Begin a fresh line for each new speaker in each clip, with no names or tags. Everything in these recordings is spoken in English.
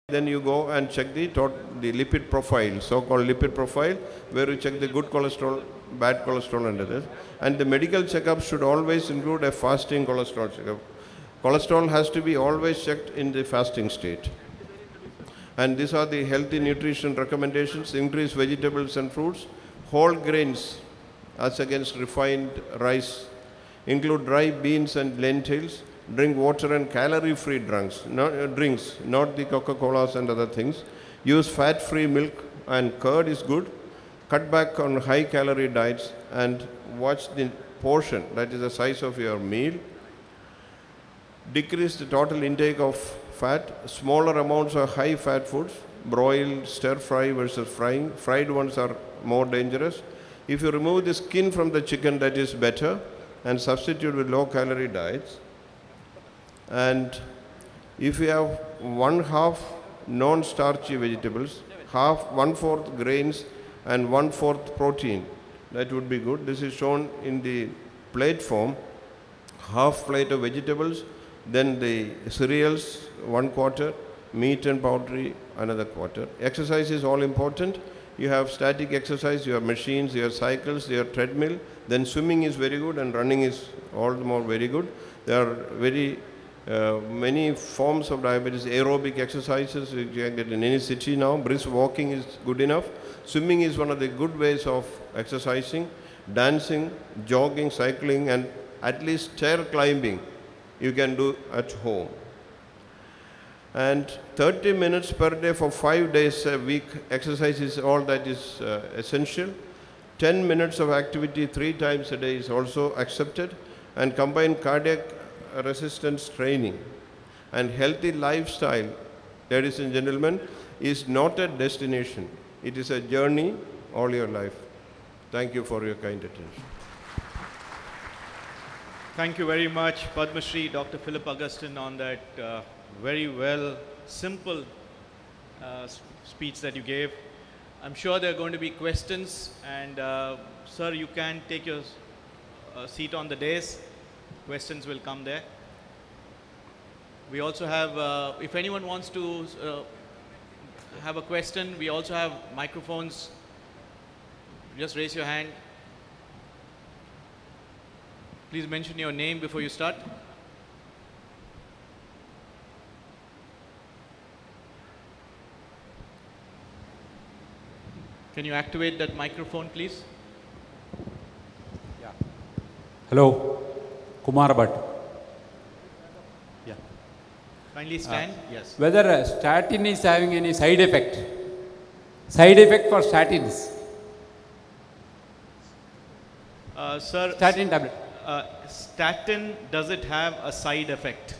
Then you go and check the lipid profile, so-called lipid profile, where you check the good cholesterol, bad cholesterol and others. And the medical checkup should always include a fasting cholesterol checkup. Cholesterol has to be always checked in the fasting state. And these are the healthy nutrition recommendations: increase vegetables and fruits, whole grains as against refined rice, include dry beans and lentils, drink water and calorie-free drinks, not the Coca-Colas and other things. Use fat-free milk and curd is good. Cut back on high-calorie diets and watch the portion, that is the size of your meal. Decrease the total intake of fat. Smaller amounts of high-fat foods, broiled, stir-fry versus frying. Fried ones are more dangerous. If you remove the skin from the chicken, that is better, and substitute with low-calorie diets. And if you have 1/2 non-starchy vegetables, 1/4 grains and 1/4 protein, that would be good. This is shown in the plate form: half plate of vegetables, then the cereals 1/4, meat and poultry another 1/4. Exercise is all important. You have static exercise, you have machines, you have cycles, you have treadmill. Then swimming is very good, and running is all the more very good. There are many forms of diabetes. Aerobic exercises you can get in any city now. Brisk walking is good enough. Swimming is one of the good ways of exercising. Dancing, jogging, cycling, and at least stair climbing you can do at home. And 30 minutes per day for 5 days a week exercise is all that is essential. 10 minutes of activity 3 times a day is also accepted. And combine cardiac resistance training. And healthy lifestyle, ladies and gentlemen, is not a destination. It is a journey all your life. Thank you for your kind attention.
Thank you very much, Padma Shri, Dr. Philip Augustine, on that very well, simple speech that you gave. I'm sure there are going to be questions, and sir, you can take your seat on the dais. Questions will come there. We also have, if anyone wants to have a question, we also have microphones. Just raise your hand. Please mention your name before you start. Can you activate that microphone, please?
Yeah. Hello, Kumar Bhatt.
Yeah. Kindly stand. Yes.
Whether statin is having any side effect? Side effect for statins?
Sir,
Statin tablet.
Statin, does it have a side effect?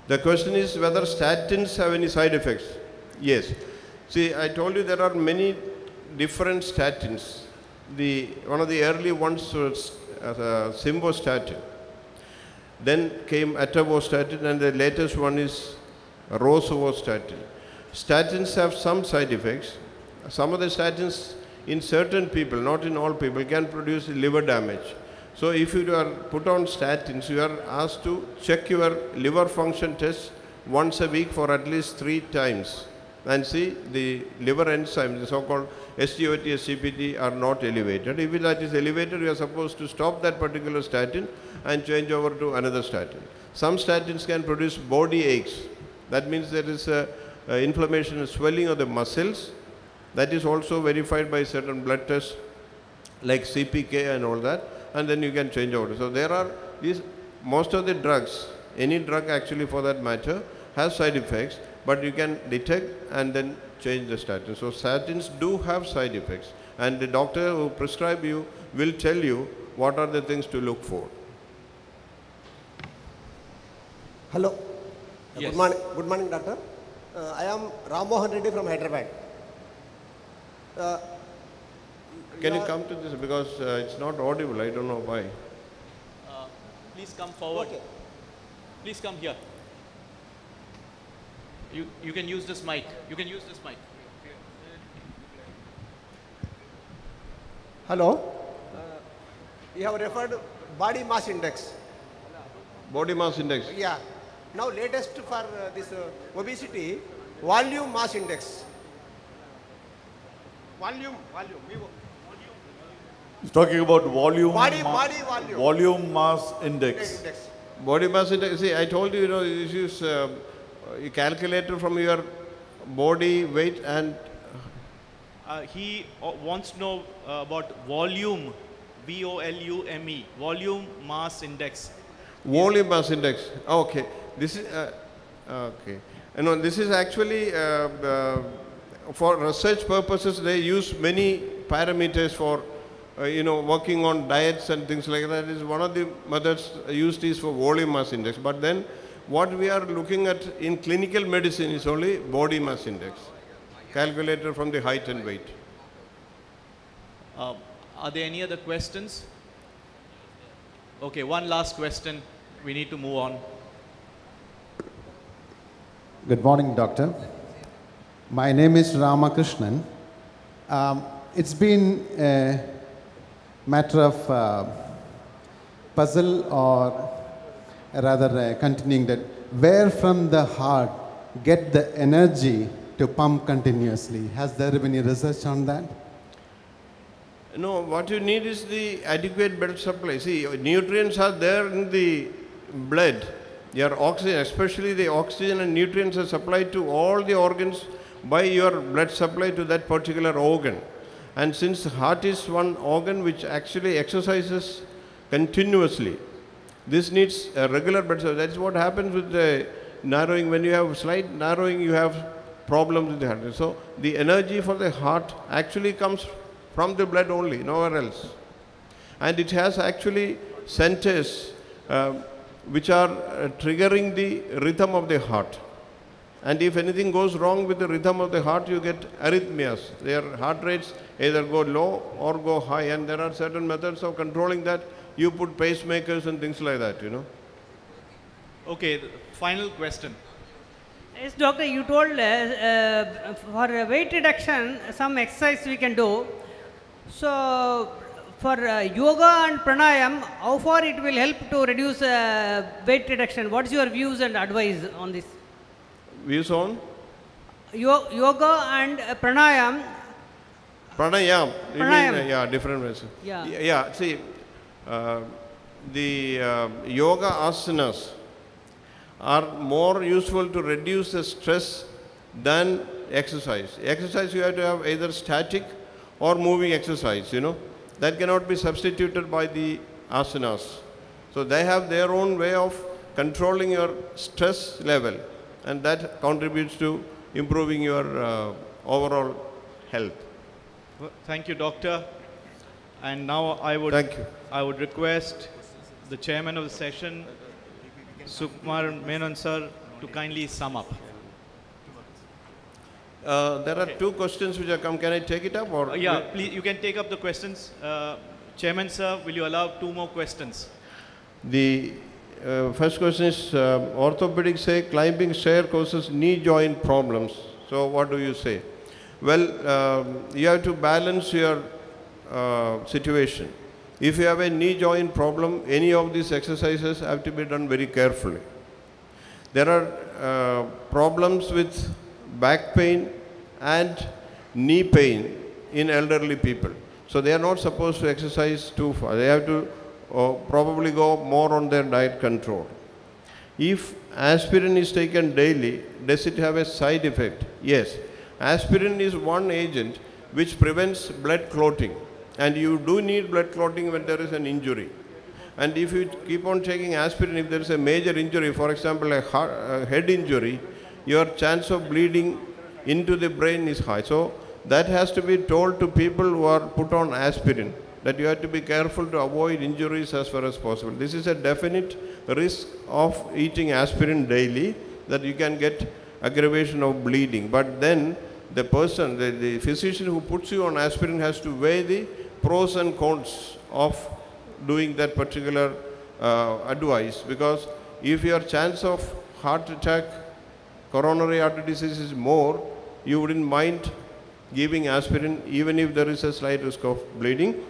The question is whether statins have any side effects. Yes. See, I told you there are many different statins. One of the early ones was simvastatin. Then came atorvastatin, and the latest one is rosuvastatin. Statins have some side effects. Some of the statins in certain people, not in all people, can produce liver damage. So if you are put on statins, you are asked to check your liver function test once a week for at least 3 times and see the liver enzymes, the so-called SGOT, SCPT, are not elevated. If that is elevated, you are supposed to stop that particular statin and change over to another statin. Some statins can produce body aches. That means there is inflammation and swelling of the muscles. That is also verified by certain blood tests like CPK and all that. And then you can change over. So there are most of the drugs, any drug actually for that matter, has side effects, but you can detect and then change the statin. So statins do have side effects, and the doctor who prescribe you will tell you what are the things to look for.
Hello.
Yes.
Good morning, doctor. I am Ram Mohan Reddy from Hyderabad.
Can you come to this, because it's not audible, I don't know why.
Please come forward.
Okay.
Please come here. You can use this mic. You can use this mic.
Hello. You have referred body mass index.
Body mass index.
Yeah. Now latest for this obesity, volume mass index. Volume.
He's talking about volume.
Body volume.
Volume mass index.
Body mass index, see, I told you, you know, this is you calculate it from your body weight and
He wants to know about volume, VOLUME, volume mass index.
volume mass index. Okay, this is okay. You know, this is actually for research purposes. They use many parameters for you know, working on diets and things like that. Is one of the methods used is for volume mass index. But then, what we are looking at in clinical medicine is only body mass index, calculated from the height and weight.
Are there any other questions? Okay, one last question. We need to move on.
Good morning, Doctor. My name is Ramakrishnan. It's been a matter of puzzle, or rather continuing that, where from the heart get the energy to pump continuously? Has there been any research on that?
No, what you need is the adequate blood supply. See, nutrients are there in the blood. Your oxygen, especially the oxygen and nutrients, are supplied to all the organs by your blood supply to that particular organ. And since the heart is one organ which actually exercises continuously, this needs a regular blood supply. That's what happens with the narrowing. When you have slight narrowing, you have problems with the heart. So the energy for the heart actually comes from the blood only, nowhere else. And it has actually centers which are triggering the rhythm of the heart. And if anything goes wrong with the rhythm of the heart, you get arrhythmias. Their heart rates either go low or go high, and there are certain methods of controlling that. You put pacemakers and things like that, you know.
Okay, the final question.
Yes, doctor, you told for weight reduction, some exercise we can do. So, for yoga and pranayam, how far it will help to reduce weight reduction? What is your views and advice on this?
Views on?
Yoga and pranayam.
Pranayam. You
Pranayam.
mean, yeah, different ways.
Yeah.
Yeah, see, the yoga asanas are more useful to reduce the stress than exercise. Exercise, you have to have either static or moving exercise, you know. That cannot be substituted by the asanas. So they have their own way of controlling your stress level, and that contributes to improving your overall health.
Well, thank you, doctor. And now I would request the chairman of the session, Sukumar Menon sir, to kindly sum up.
There are two questions which have come. Can I take it up? Or
Yeah, please, you can take up the questions. Chairman sir, will you allow two more questions?
The first question is, orthopedics say climbing stair causes knee joint problems. So what do you say? Well, you have to balance your situation. If you have a knee joint problem, any of these exercises have to be done very carefully. There are problems with back pain and knee pain in elderly people. So they are not supposed to exercise too far. They have to probably go more on their diet control. If aspirin is taken daily, does it have a side effect? Yes. Aspirin is one agent which prevents blood clotting. And you do need blood clotting when there is an injury. And if you keep on taking aspirin, if there is a major injury, for example, a head injury, your chance of bleeding into the brain is high. So that has to be told to people who are put on aspirin, that you have to be careful to avoid injuries as far as possible. This is a definite risk of eating aspirin daily, that you can get aggravation of bleeding. But then the person, the physician who puts you on aspirin has to weigh the pros and cons of doing that particular advice, because if your chance of heart attack, coronary artery disease is more, you wouldn't mind giving aspirin even if there is a slight risk of bleeding.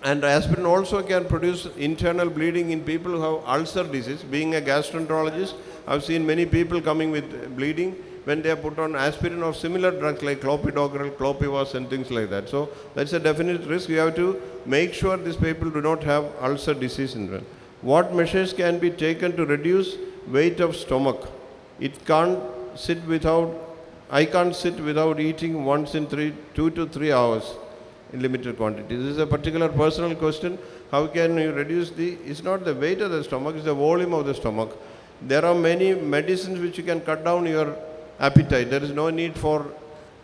And aspirin also can produce internal bleeding in people who have ulcer disease. Being a gastroenterologist, I've seen many people coming with bleeding when they are put on aspirin or similar drugs like clopidogrel, clopivas and things like that. So that's a definite risk. You have to make sure these people do not have ulcer disease in them. What measures can be taken to reduce weight of stomach? It can't sit without, I can't sit without eating once in 2 to 3 hours in limited quantity. This is a particular personal question. How can you reduce it's not the weight of the stomach, it's the volume of the stomach. There are many medicines which you can cut down your appetite. There is no need for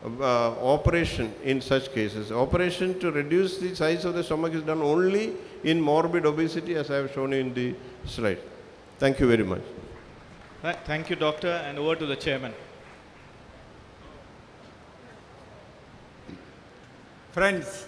operation in such cases. Operation to reduce the size of the stomach is done only in morbid obesity, as I have shown you in the slide. Thank you very much.
Thank you, doctor, and over to the chairman.
Friends,